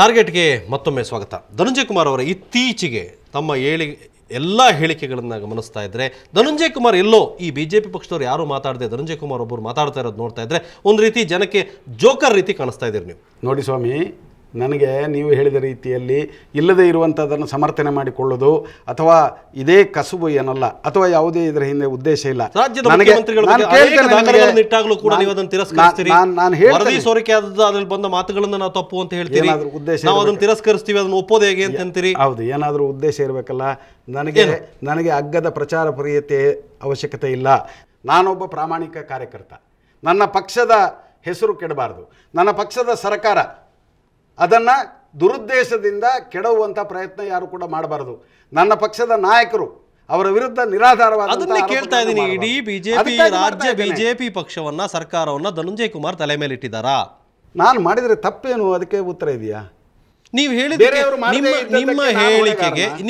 ಟಾರ್ಗೆಟ್ಗೆ ಮತ್ತೊಮ್ಮೆ ಸ್ವಾಗತ. ಧನಂಜಯ ಕುಮಾರ್ ಅವರ ಇತ್ತೀಚೆಗೆ ತಮ್ಮ ಎಲ್ಲ ಹೇಳಿಕೆಗಳನ್ನು ಗಮನಿಸ್ತಾ ಇದ್ರೆ ಧನಂಜಯ ಕುಮಾರ್ ಎಲ್ಲೋ ಈ ಬಿಜೆಪಿ ಪಕ್ಷದವರು ಯಾರು ಮಾತಾಡದೆ ಧನಂಜಯ ಕುಮಾರ್ ಒಬ್ಬರು ಮಾತಾಡ್ತಾ ಇರೋದು ನೋಡ್ತಾ ಇದ್ರೆ ಒಂದು ರೀತಿ ಜನಕ್ಕೆ ಜೋಕರ್ ರೀತಿ ಕಾಣಿಸ್ತಾ ಇದ್ದೀರಿ ನೀವು. ನೋಡಿ ಸ್ವಾಮಿ, ನನಗೆ ನೀವು ಹೇಳಿದ ರೀತಿಯಲ್ಲಿ ಇಲ್ಲದೇ ಇರುವಂಥದ್ದನ್ನು ಸಮರ್ಥನೆ ಮಾಡಿಕೊಳ್ಳೋದು ಅಥವಾ ಇದೇ ಕಸುಬು ಏನಲ್ಲ ಅಥವಾ ಯಾವುದೇ ಇದರ ಹಿಂದೆ ಉದ್ದೇಶ ಇಲ್ಲ. ರಾಜ್ಯದ ಮುಖ್ಯಮಂತ್ರಿಗಳು ಕೂಡ ನೀವು ಅದನ್ನು ತಿರಸ್ಕರಿಸ್ತೀರಿ. ವರದಿ ಸೋರಿಕೆ ಅದ್ರಲ್ಲಿ ಬಂದ ಮಾತುಗಳನ್ನು ನಾವು ತಪ್ಪು ಅಂತ ಹೇಳ್ತೀರಿ, ನಾವು ಅದನ್ನು ತಿರಸ್ಕರಿಸ್ತೀವಿ, ಅದನ್ನು ಒಪ್ಪೋದು ಹೇಗೆ ಅಂತ ಅಂತೀರಿ. ಹೌದು, ಏನಾದರೂ ಉದ್ದೇಶ ಇರಬೇಕಲ್ಲ. ನನಗೆ ಅಗ್ಗದ ಪ್ರಚಾರ ಪ್ರಿಯತೆ ಅವಶ್ಯಕತೆ ಇಲ್ಲ. ನಾನೊಬ್ಬ ಪ್ರಾಮಾಣಿಕ ಕಾರ್ಯಕರ್ತ. ನನ್ನ ಪಕ್ಷದ ಹೆಸರು ಕೆಡಬಾರದು. ನನ್ನ ಪಕ್ಷದ ಸರ್ಕಾರ ಅದನ್ನು ದುರುದ್ದೇಶದಿಂದ ಕೆಡವುವಂಥ ಪ್ರಯತ್ನ ಯಾರು ಕೂಡ ಮಾಡಬಾರದು. ನನ್ನ ಪಕ್ಷದ ನಾಯಕರು ಅವರ ವಿರುದ್ಧ ನಿರಾಧಾರವಾದ ಅದನ್ನೇ ಕೇಳ್ತಾ ಇದ್ದೀನಿ. ಇಡೀ ಬಿಜೆಪಿ ರಾಜ್ಯ ಬಿಜೆಪಿ ಪಕ್ಷವನ್ನ ಸರ್ಕಾರವನ್ನ ಧನಂಜಯ ಕುಮಾರ್ ತಲೆ ಮೇಲೆ ಇಟ್ಟಿದ್ದಾರಾ? ನಾನು ಮಾಡಿದರೆ ತಪ್ಪೇನು? ಅದಕ್ಕೆ ಉತ್ತರ ಇದೆಯಾ? ನೀವು ಹೇಳಿದ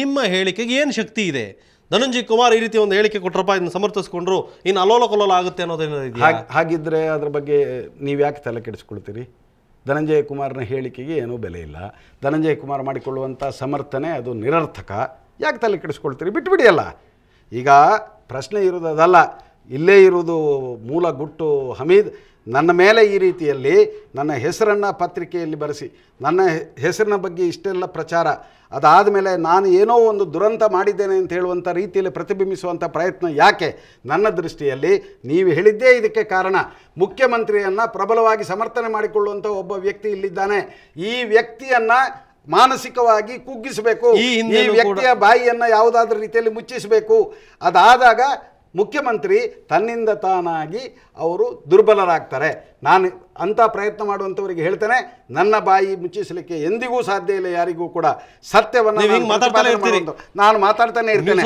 ನಿಮ್ಮ ಹೇಳಿಕೆಗೆ ಏನು ಶಕ್ತಿ ಇದೆ? ಧನಂಜಯ ಕುಮಾರ್ ಈ ರೀತಿ ಒಂದು ಹೇಳಿಕೆ ಕೊಟ್ಟರಪ್ಪ, ಇದನ್ನು ಸಮರ್ಥಿಸ್ಕೊಂಡ್ರು, ಇನ್ನು ಅಲೋಲ ಕೊಲೋಲ ಆಗುತ್ತೆ ಅನ್ನೋದೇನೋ ಇದೆಯಾ? ಹಾಗಿದ್ರೆ ಅದ್ರ ಬಗ್ಗೆ ನೀವು ಯಾಕೆ ತಲೆ ಕೆಡಿಸ್ಕೊಳ್ತೀರಿ? ಧನಂಜಯ ಕುಮಾರ್ನ ಹೇಳಿಕೆಗೆ ಏನೂ ಬೆಲೆ ಇಲ್ಲ. ಧನಂಜಯ ಕುಮಾರ್ ಮಾಡಿಕೊಳ್ಳುವಂಥ ಸಮರ್ಥನೆ ಅದು ನಿರರ್ಥಕ. ಯಾಕೆ ತಲೆ ಕೆಡಿಸ್ಕೊಳ್ತೀರಿ? ಬಿಟ್ಬಿಡಿಯಲ್ಲ. ಈಗ ಪ್ರಶ್ನೆ ಇರೋದು ಅದಲ್ಲ, ಇಲ್ಲೇ ಇರುವುದು ಮೂಲ ಗುಟ್ಟು. ಹಮೀದ್ ನನ್ನ ಮೇಲೆ ಈ ರೀತಿಯಲ್ಲಿ ನನ್ನ ಹೆಸರನ್ನು ಪತ್ರಿಕೆಯಲ್ಲಿ ಬರೆಸಿ ನನ್ನ ಹೆಸರಿನ ಬಗ್ಗೆ ಇಷ್ಟೆಲ್ಲ ಪ್ರಚಾರ, ಅದಾದ ಮೇಲೆ ನಾನು ಏನೋ ಒಂದು ದುರಂತ ಮಾಡಿದ್ದೇನೆ ಅಂತ ಹೇಳುವಂಥ ರೀತಿಯಲ್ಲಿ ಪ್ರತಿಬಿಂಬಿಸುವಂಥ ಪ್ರಯತ್ನ ಯಾಕೆ? ನನ್ನ ದೃಷ್ಟಿಯಲ್ಲಿ ನೀವು ಹೇಳಿದ್ದೇ ಇದಕ್ಕೆ ಕಾರಣ. ಮುಖ್ಯಮಂತ್ರಿಯನ್ನು ಪ್ರಬಲವಾಗಿ ಸಮರ್ಥನೆ ಮಾಡಿಕೊಳ್ಳುವಂಥ ಒಬ್ಬ ವ್ಯಕ್ತಿ ಇಲ್ಲಿದ್ದಾನೆ. ಈ ವ್ಯಕ್ತಿಯನ್ನು ಮಾನಸಿಕವಾಗಿ ಕುಗ್ಗಿಸಬೇಕು, ಈ ವ್ಯಕ್ತಿಯ ಬಾಯಿಯನ್ನು ಯಾವುದಾದ್ರೂ ರೀತಿಯಲ್ಲಿ ಮುಚ್ಚಿಸಬೇಕು. ಅದಾದಾಗ ಮುಖ್ಯಮಂತ್ರಿ ತನ್ನಿಂದ ತಾನಾಗಿ ಅವರು ದುರ್ಬಲರಾಗ್ತಾರೆ. ನಾನು ಅಂಥ ಪ್ರಯತ್ನ ಮಾಡುವಂಥವರಿಗೆ ಹೇಳ್ತೇನೆ, ನನ್ನ ಬಾಯಿ ಮುಚ್ಚಿಸಲಿಕ್ಕೆ ಎಂದಿಗೂ ಸಾಧ್ಯ ಇಲ್ಲ. ಯಾರಿಗೂ ಕೂಡ ಸತ್ಯವನ್ನು ನಾನು ಮಾತಾಡ್ತಾನೆ ಇರ್ತೇನೆ.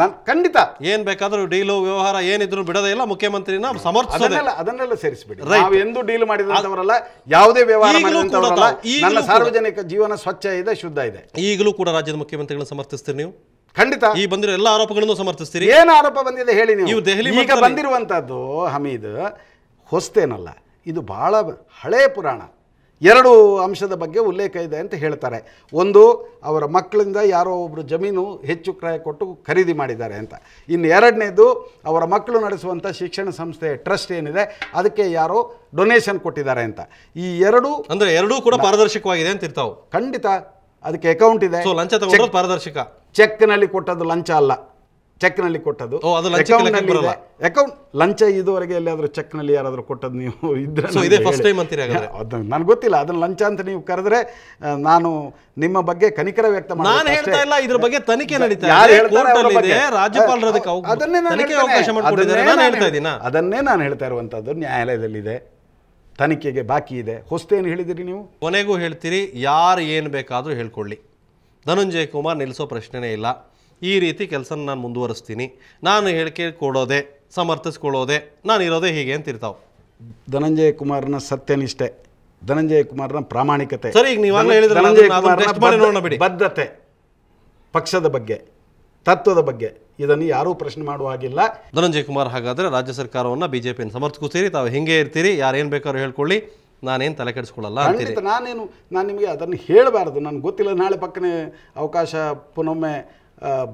ನಾನು ಖಂಡಿತ ಏನ್ ಬೇಕಾದ್ರೂ ಡೀಲು ವ್ಯವಹಾರ ಏನಿದ್ರು ಬಿಡೋದೇ ಇಲ್ಲ. ಮುಖ್ಯಮಂತ್ರಿನ ಸಮರ್ಥಿಸೋದಿಲ್ಲ. ಅದನ್ನೆಲ್ಲ ಸೇರಿಸಬೇಡಿ. ನಾವು ಎಂದು ಡೀಲ್ ಮಾಡಿದಂಥವರಲ್ಲ, ಯಾವುದೇ ವ್ಯವಹಾರ ಮಾಡಿದಂಥವರಲ್ಲ. ನನ್ನ ಸಾರ್ವಜನಿಕ ಜೀವನ ಸ್ವಚ್ಛ ಇದೆ, ಶುದ್ಧ ಇದೆ. ಈಗಲೂ ಕೂಡ ರಾಜ್ಯದ ಮುಖ್ಯಮಂತ್ರಿಗಳನ್ನ ಸಮರ್ಥಿಸ್ತೀರಿ ನೀವು? ಖಂಡಿತ. ಈ ಬಂದಿರೋ ಎಲ್ಲ ಆರೋಪಗಳನ್ನು ಸಮರ್ಥಿಸ್ತೀರಿ? ಏನು ಆರೋಪ ಬಂದಿದೆ ಹೇಳಿ ನೀವು? ದೆಹಲಿ ಈಗ ಬಂದಿರುವಂಥದ್ದು ಹಮೀದ್ ಹೊಸ್ತೇನಲ್ಲ, ಇದು ಬಹಳ ಹಳೆಯ ಪುರಾಣ. ಎರಡು ಅಂಶದ ಬಗ್ಗೆ ಉಲ್ಲೇಖ ಇದೆ ಅಂತ ಹೇಳ್ತಾರೆ. ಒಂದು, ಅವರ ಮಕ್ಕಳಿಂದ ಯಾರೋ ಒಬ್ಬರು ಜಮೀನು ಹೆಚ್ಚು ಕ್ರಯ ಕೊಟ್ಟು ಖರೀದಿ ಮಾಡಿದ್ದಾರೆ ಅಂತ. ಇನ್ನು ಎರಡನೇದು, ಅವರ ಮಕ್ಕಳು ನಡೆಸುವಂಥ ಶಿಕ್ಷಣ ಸಂಸ್ಥೆ ಟ್ರಸ್ಟ್ ಏನಿದೆ ಅದಕ್ಕೆ ಯಾರೋ ಡೊನೇಷನ್ ಕೊಟ್ಟಿದ್ದಾರೆ ಅಂತ. ಈ ಎರಡೂ ಕೂಡ ಪಾರದರ್ಶಕವಾಗಿದೆ ಅಂತ ಇರ್ತಾವೆ. ಖಂಡಿತ. ಅದಕ್ಕೆ ಅಕೌಂಟ್ ಇದೆ. ಲಂಚ ತಗೊಂಡ್ರೆ ಪಾರದರ್ಶಕ. ಚೆಕ್ನಲ್ಲಿ ಕೊಟ್ಟದ್ದು ಲಂಚ ಅಲ್ಲ, ಚೆಕ್ನಲ್ಲಿ ಕೊಟ್ಟದ್ದು ಅಕೌಂಟ್. ಲಂಚ ಇದುವರೆಗೆ ಎಲ್ಲಿಯಾದರೂ ಚೆಕ್ನಲ್ಲಿ ಯಾರಾದರೂ ಕೊಟ್ಟದ್ದು ನೀವು ಇದ್ರೆ ನನಗೆ ಗೊತ್ತಿಲ್ಲ. ಅದನ್ನು ಲಂಚ ಅಂತ ನೀವು ಕರೆದ್ರೆ ನಾನು ನಿಮ್ಮ ಬಗ್ಗೆ ಕನಿಕರ ವ್ಯಕ್ತ ಅದನ್ನೇ ನಾನು ಹೇಳ್ತಾ ಇರುವಂತದ್ದು. ನ್ಯಾಯಾಲಯದಲ್ಲಿದೆ, ತನಿಖೆಗೆ ಬಾಕಿ ಇದೆ. ಹೊಸ್ತೇನು ಹೇಳಿದಿರಿ ನೀವು? ಕೊನೆಗೂ ಹೇಳ್ತೀರಿ, ಯಾರು ಏನು ಬೇಕಾದರೂ ಹೇಳ್ಕೊಳ್ಳಿ, ಧನಂಜಯ ಕುಮಾರ್ ನಿಲ್ಲಿಸೋ ಪ್ರಶ್ನೆನೇ ಇಲ್ಲ. ಈ ರೀತಿ ಕೆಲಸ ನಾನು ಮುಂದುವರಿಸ್ತೀನಿ, ನಾನು ಹೇಳಿಕೆ ಕೊಡೋದೆ, ಸಮರ್ಥಿಸ್ಕೊಳ್ಳೋದೆ, ನಾನು ಇರೋದೇ ಹೀಗೆ ಅಂತ ಇರ್ತಾವೆ. ಧನಂಜಯ ಕುಮಾರ್ನ ಸತ್ಯನಿಷ್ಠೆ, ಧನಂಜಯ ಕುಮಾರ್ನ ಪ್ರಾಮಾಣಿಕತೆ, ಸರಿ ಈಗ ನೀವಾಗಲೇ ಹೇಳಿದ್ರೆ ಧನಂಜಯ ಕುಮಾರ್ನ ಬದ್ಧತೆ, ಪಕ್ಷದ ಬಗ್ಗೆ, ತತ್ವದ ಬಗ್ಗೆ ಇದನ್ನು ಯಾರೂ ಪ್ರಶ್ನೆ ಮಾಡುವ ಹಾಗಿಲ್ಲ. ಧನಂಜಯ ಕುಮಾರ್ ಹಾಗಾದರೆ ರಾಜ್ಯ ಸರ್ಕಾರವನ್ನು ಬಿಜೆಪಿಯನ್ನು ಸಮರ್ಥಿಸ್ತೀರಿ, ತಾವು ಹಿಂಗೆ ಇರ್ತೀರಿ, ಯಾರೇನು ಬೇಕಾದ್ರೂ ಹೇಳ್ಕೊಳ್ಳಿ, ನಾನೇನು ತಲೆ ಕೆಡಿಸ್ಕೊಳ್ಳಲ್ಲ ಖಂಡಿತ. ನಾನು ನಿಮಗೆ ಅದನ್ನು ಹೇಳಬಾರ್ದು, ನನಗೆ ಗೊತ್ತಿಲ್ಲ. ನಾಳೆ ಪಕ್ಕನೆ ಅವಕಾಶ ಪುನೊಮ್ಮೆ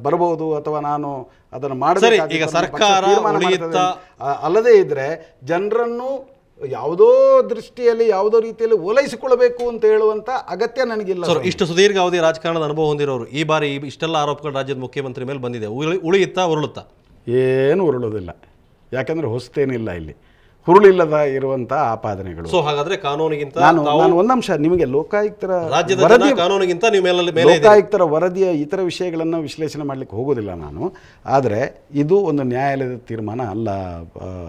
ಬರಬಹುದು ಅಥವಾ ನಾನು ಅದನ್ನು ಮಾಡಬೇಕು. ಈಗ ಸರ್ಕಾರ ಅಲ್ಲದೇ ಇದ್ರೆ ಜನರನ್ನು ಯಾವುದೋ ದೃಷ್ಟಿಯಲ್ಲಿ ಯಾವುದೋ ರೀತಿಯಲ್ಲಿ ಓಲೈಸಿಕೊಳ್ಳಬೇಕು ಅಂತ ಹೇಳುವಂಥ ಅಗತ್ಯ ನನಗಿಲ್ಲ. ಇಷ್ಟು ಸುದೀರ್ಘ ಅವಧಿ ರಾಜಕಾರಣದ ಅನುಭವ ಹೊಂದಿರೋರು ಈ ಬಾರಿ ಇಷ್ಟೆಲ್ಲ ಆರೋಪಗಳು ರಾಜ್ಯದ ಮುಖ್ಯಮಂತ್ರಿ ಮೇಲೆ ಬಂದಿದೆ, ಉಳಿಯುತ್ತಾ ಉರುಳುತ್ತಾ? ಏನು ಉರುಳೋದಿಲ್ಲ, ಯಾಕಂದರೆ ಹೊಸ್ತೇನಿಲ್ಲ. ಇಲ್ಲಿ ಹುರುಳಿಲ್ಲದ ಇರುವಂಥ ಆಪಾದನೆಗಳು. ಸೊ ಹಾಗಾದ್ರೆ ಕಾನೂನಿಗಿಂತ ನಾನು ಒಂದಂಶ ನಿಮಗೆ ಲೋಕಾಯುಕ್ತರ ವರದಿಯ ಇತರ ವಿಷಯಗಳನ್ನು ವಿಶ್ಲೇಷಣೆ ಮಾಡಲಿಕ್ಕೆ ಹೋಗೋದಿಲ್ಲ ನಾನು. ಆದರೆ ಇದು ಒಂದು ನ್ಯಾಯಾಲಯದ ತೀರ್ಮಾನ ಅಲ್ಲ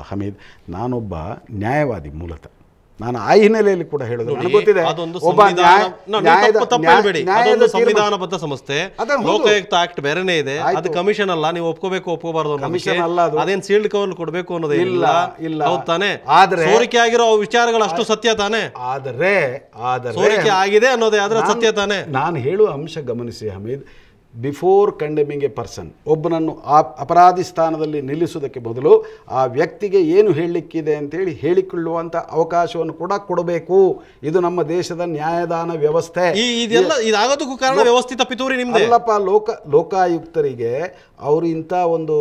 ಹಮೀದ್. ನಾನೊಬ್ಬ ನ್ಯಾಯವಾದಿ ಮೂಲತಃ. ನಾನು ಆ ಹಿನ್ನೆಲೆಯಲ್ಲಿ ಕೂಡ ಹೇಳೋದು ನನಗೆ ಗೊತ್ತಿದೆ. ಸಂವಿಧಾನಬದ್ಧ ಸಂಸ್ಥೆ, ಲೋಕಾಯುಕ್ತ ಆಕ್ಟ್ ಬೇರೆನೇ ಇದೆ. ಅದು ಕಮಿಷನ್ ಅಲ್ಲ, ನೀವು ಒಪ್ಕೋಬೇಕು ಒಪ್ಕೋಬಾರ್ದು ಕಮಿಷನ್ ಅಲ್ಲ. ಅದೇನು ಸೀಲ್ಡ್ ಕವರ್ ಕೊಡಬೇಕು ಅನ್ನೋದೇ ಇಲ್ಲ. ತಾನೆ ಸೋರಿಕೆ ಆಗಿರೋ ವಿಚಾರಗಳು ಅಷ್ಟು ಸತ್ಯ ತಾನೆ? ಆದರೆ ಸೋರಿಕೆ ಆಗಿದೆ ಅನ್ನೋದೇ ಆದ್ರೆ ಸತ್ಯ ತಾನೆ? ನಾನು ಹೇಳುವ ಅಂಶ ಗಮನಿಸಿ ಹಮೀದ್. ಬಿಫೋರ್ ಕಂಡೆಮಿಂಗ್ ಎ ಪರ್ಸನ್, ಒಬ್ಬನನ್ನು ಅಪರಾಧಿ ಸ್ಥಾನದಲ್ಲಿ ನಿಲ್ಲಿಸುವುದಕ್ಕೆ ಮೊದಲು ಆ ವ್ಯಕ್ತಿಗೆ ಏನು ಹೇಳಲಿಕ್ಕಿದೆ ಅಂತೇಳಿ ಹೇಳಿಕೊಳ್ಳುವಂಥ ಅವಕಾಶವನ್ನು ಕೂಡ ಕೊಡಬೇಕು. ಇದು ನಮ್ಮ ದೇಶದ ನ್ಯಾಯದಾನ ವ್ಯವಸ್ಥೆ. ಇದಾಗೋದಕ್ಕೂ ಕಾರಣ ವ್ಯವಸ್ಥಿತ ಪಿತೂರಿ ನಿಮ್ದು ಅಲ್ಲಪ್ಪ. ಲೋಕಾಯುಕ್ತರಿಗೆ ಅವರು ಇಂಥ ಒಂದು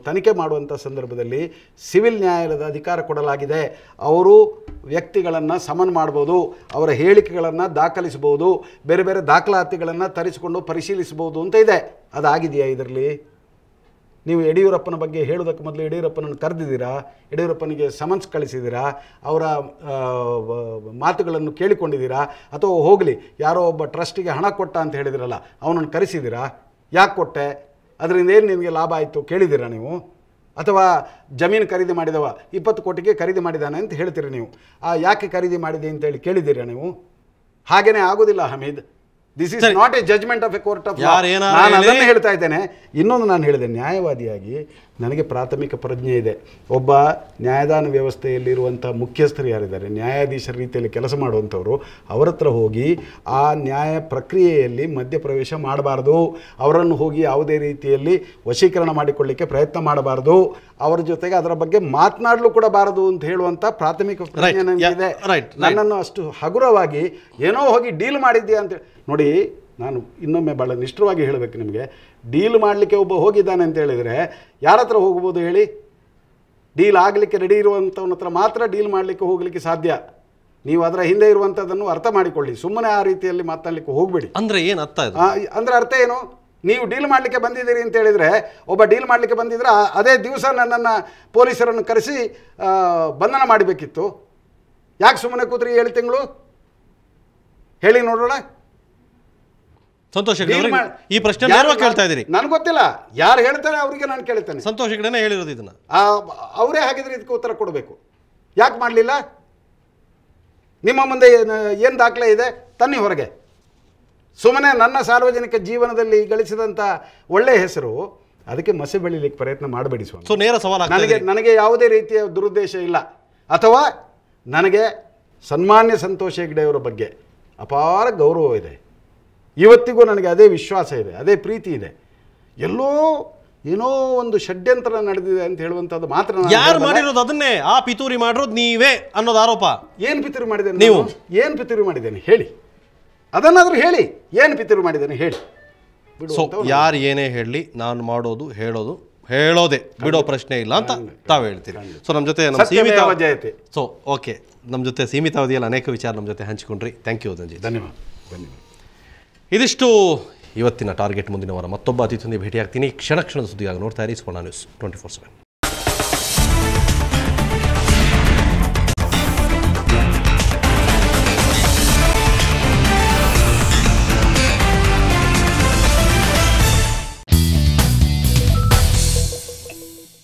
ತನಿಖೆ ಮಾಡುವಂಥ ಸಂದರ್ಭದಲ್ಲಿ ಸಿವಿಲ್ ನ್ಯಾಯಾಲಯದ ಅಧಿಕಾರ ಕೊಡಲಾಗಿದೆ. ಅವರು ವ್ಯಕ್ತಿಗಳನ್ನು ಸಮನ್ ಮಾಡ್ಬೋದು, ಅವರ ಹೇಳಿಕೆಗಳನ್ನು ದಾಖಲಿಸ್ಬೋದು, ಬೇರೆ ಬೇರೆ ದಾಖಲಾತಿಗಳನ್ನು ತರಿಸಿಕೊಂಡು ಪರಿಶೀಲಿಸ್ಬೋದು ಅಂತ ಇದೆ. ಅದಾಗಿದೆಯಾ ಇದರಲ್ಲಿ? ನೀವು ಯಡಿಯೂರಪ್ಪನ ಬಗ್ಗೆ ಹೇಳೋದಕ್ಕೆ ಮೊದಲು ಯಡಿಯೂರಪ್ಪನನ್ನು ಕರೆದಿದ್ದೀರಾ? ಯಡಿಯೂರಪ್ಪನಿಗೆ ಸಮನ್ಸ್ ಕಳಿಸಿದ್ದೀರಾ? ಅವರ ಮಾತುಗಳನ್ನು ಕೇಳಿಕೊಂಡಿದ್ದೀರಾ? ಅಥವಾ ಹೋಗಲಿ ಯಾರೋ ಒಬ್ಬ ಟ್ರಸ್ಟಿಗೆ ಹಣ ಕೊಟ್ಟ ಅಂತ ಹೇಳಿದಿರಲ್ಲ, ಅವನನ್ನು ಕರೆಸಿದ್ದೀರಾ? ಯಾಕೆ ಕೊಟ್ಟೆ, ಅದರಿಂದ ಏನು ನಿಮಗೆ ಲಾಭ ಆಯಿತು ಕೇಳಿದ್ದೀರಾ ನೀವು? ಅಥವಾ ಜಮೀನು ಖರೀದಿ ಮಾಡಿದವ 20 ಕೋಟಿಗೆ ಖರೀದಿ ಮಾಡಿದ್ದಾನೆ ಅಂತ ಹೇಳ್ತೀರಿ ನೀವು, ಯಾಕೆ ಖರೀದಿ ಮಾಡಿದೆ ಅಂತೇಳಿ ಕೇಳಿದ್ದೀರಾ ನೀವು? ಹಾಗೇನೇ ಆಗೋದಿಲ್ಲ Hamid. This is not a judgement of a court of law. ನಾನು ಅದನ್ನು ಹೇಳ್ತಾ ಇದ್ದೇನೆ. ಇನ್ನೊಂದು ನಾನು ಹೇಳಿದೆ, ನ್ಯಾಯವಾದಿಯಾಗಿ ನನಗೆ ಪ್ರಾಥಮಿಕ ಪ್ರಜ್ಞೆ ಇದೆ. ಒಬ್ಬ ನ್ಯಾಯದಾನ ವ್ಯವಸ್ಥೆಯಲ್ಲಿರುವಂಥ ಮುಖ್ಯಸ್ಥರು ಯಾರಿದ್ದಾರೆ, ನ್ಯಾಯಾಧೀಶರ ರೀತಿಯಲ್ಲಿ ಕೆಲಸ ಮಾಡುವಂಥವರು, ಅವರ ಹತ್ರ ಹೋಗಿ ಆ ನ್ಯಾಯ ಪ್ರಕ್ರಿಯೆಯಲ್ಲಿ ಮಧ್ಯಪ್ರವೇಶ ಮಾಡಬಾರ್ದು. ಅವರನ್ನು ಹೋಗಿ ಯಾವುದೇ ರೀತಿಯಲ್ಲಿ ವಶೀಕರಣ ಮಾಡಿಕೊಳ್ಳಿಕ್ಕೆ ಪ್ರಯತ್ನ ಮಾಡಬಾರ್ದು. ಅವರ ಜೊತೆಗೆ ಅದರ ಬಗ್ಗೆ ಮಾತನಾಡಲು ಕೂಡ ಬಾರದು ಅಂತ ಹೇಳುವಂಥ ಪ್ರಾಥಮಿಕ ಪ್ರಜ್ಞೆ ನನಗಿದೆ. ನನ್ನನ್ನು ಅಷ್ಟು ಹಗುರವಾಗಿ ಏನೋ ಹೋಗಿ ಡೀಲ್ ಮಾಡಿದ್ದೀಯಾ ಅಂತೇಳಿ ನೋಡಿ. ನಾನು ಇನ್ನೊಮ್ಮೆ ಭಾಳ ನಿಷ್ಠವಾಗಿ ಹೇಳಬೇಕು ನಿಮಗೆ, ಡೀಲ್ ಮಾಡಲಿಕ್ಕೆ ಒಬ್ಬ ಹೋಗಿದ್ದಾನೆ ಅಂತ ಹೇಳಿದರೆ ಯಾರ ಹತ್ರ ಹೋಗ್ಬೋದು ಹೇಳಿ? ಡೀಲ್ ಆಗಲಿಕ್ಕೆ ರೆಡಿ ಇರುವಂಥವನ ಹತ್ರ ಮಾತ್ರ ಡೀಲ್ ಮಾಡಲಿಕ್ಕೆ ಹೋಗಲಿಕ್ಕೆ ಸಾಧ್ಯ. ನೀವು ಅದರ ಹಿಂದೆ ಇರುವಂಥದ್ದನ್ನು ಅರ್ಥ ಮಾಡಿಕೊಳ್ಳಿ. ಸುಮ್ಮನೆ ಆ ರೀತಿಯಲ್ಲಿ ಮಾತನಾಡಲಿಕ್ಕೆ ಹೋಗಬೇಡಿ. ಅಂದರೆ ಏನು ಅರ್ಥ ಇದೆ? ಅಂದರೆ ಅರ್ಥ ಏನು? ನೀವು ಡೀಲ್ ಮಾಡಲಿಕ್ಕೆ ಬಂದಿದ್ದೀರಿ ಅಂತ ಹೇಳಿದರೆ, ಒಬ್ಬ ಡೀಲ್ ಮಾಡಲಿಕ್ಕೆ ಬಂದಿದ್ರೆ ಅದೇ ದಿವಸ ನನ್ನನ್ನು ಪೊಲೀಸರನ್ನು ಕರೆಸಿ ಬಂಧನ ಮಾಡಬೇಕಿತ್ತು. ಯಾಕೆ ಸುಮ್ಮನೆ ಕೂತ್ರಿ 7 ತಿಂಗಳು? ಹೇಳಿ ನೋಡೋಣ. ಸಂತೋಷ್ ಹೆಗ್ಡೆ ಈ ಪ್ರಶ್ನೆ ನೇರವಾಗಿ ಕೇಳ್ತಾ ಇದ್ದೀರಿ. ನನಗೆ ಗೊತ್ತಿಲ್ಲ ಯಾರು ಹೇಳ್ತಾರೆ, ಅವರಿಗೆ ನಾನು ಕೇಳ್ತೇನೆ. ಸಂತೋಷ್ ಹೆಗ್ಡೆನೇ ಹೇಳಿರೋದು ಇದನ್ನ. ಅವರೇ ಹಾಗಿದ್ರೆ ಇದಕ್ಕೆ ಉತ್ತರ ಕೊಡಬೇಕು. ಯಾಕೆ ಮಾಡಲಿಲ್ಲ? ನಿಮ್ಮ ಮುಂದೆ ಏನು ದಾಖಲೆ ಇದೆ ತನ್ನಿ ಹೊರಗೆ. ಸುಮ್ಮನೆ ನನ್ನ ಸಾರ್ವಜನಿಕ ಜೀವನದಲ್ಲಿ ಗಳಿಸಿದಂಥ ಒಳ್ಳೆಯ ಹೆಸರು ಅದಕ್ಕೆ ಮಸಿ ಬೆಳಿಲಿಕ್ಕೆ ಪ್ರಯತ್ನ ಮಾಡಬೇಡಿ ಸ್ವಾಮಿ. ಸೊ ನೇರ ಸವಾಲು ನನಗೆ ಯಾವುದೇ ರೀತಿಯ ದುರುದ್ದೇಶ ಇಲ್ಲ. ಅಥವಾ ನನಗೆ ಸನ್ಮಾನ್ಯ ಸಂತೋಷ್ ಹೆಗ್ಡೆಯವರ ಬಗ್ಗೆ ಅಪಾರ ಗೌರವ ಇದೆ. ಇವತ್ತಿಗೂ ನನಗೆ ಅದೇ ವಿಶ್ವಾಸ ಇದೆ, ಅದೇ ಪ್ರೀತಿ ಇದೆ. ಎಲ್ಲೋ ಏನೋ ಒಂದು ಷಡ್ಯಂತ್ರ ನಡೆದಿದೆ ಅಂತ ಹೇಳುವಂಥದ್ದು ಮಾತ್ರ. ಯಾರು ಮಾಡಿರೋದು ಅದನ್ನೇ? ಆ ಪಿತೂರಿ ಮಾಡಿರೋದು ನೀವೇ ಅನ್ನೋದು ಆರೋಪ. ಏನು ಪಿತೂರಿ ಮಾಡಿದ್ದೇನೆ ನೀವು? ಏನು ಪಿತೂರಿ ಮಾಡಿದ್ದೇನೆ ಹೇಳಿ? ಅದನ್ನಾದರೂ ಹೇಳಿ. ಏನು ಪಿತೂರಿ ಮಾಡಿದ್ದೇನೆ ಹೇಳಿ. ಸೊ ಯಾರು ಏನೇ ಹೇಳಲಿ, ನಾನು ಮಾಡೋದು ಹೇಳೋದೇ, ಬಿಡೋ ಪ್ರಶ್ನೆ ಇಲ್ಲ ಅಂತ ತಾವು ಹೇಳ್ತೀರಿ. ಸೊ ನಮ್ಮ ಜೊತೆ ಸೊ ಓಕೆ, ನಮ್ಮ ಜೊತೆ ಸೀಮಿತ ಅವಧಿಯಲ್ಲಿ ಅನೇಕ ವಿಚಾರ ನಮ್ಮ ಜೊತೆ ಹಂಚಿಕೊಂಡ್ರಿ. Thank you Dhananjay. ಧನ್ಯವಾದ. ಇದಿಷ್ಟು ಇವತ್ತಿನ ಟಾರ್ಗೆಟ್. ಮುಂದಿನ ವಾರ ಮತ್ತೊಬ್ಬ ಅತಿಥಿಯೊಂದಿಗೆ ಭೇಟಿಯಾಗ್ತೀನಿ. ಕ್ಷಣ ಕ್ಷಣದ ಸುದ್ದಿಯಾಗಿ ನೋಡ್ತಾ ಇರಿ ಸುವರ್ಣ ನ್ಯೂಸ್ 24/7.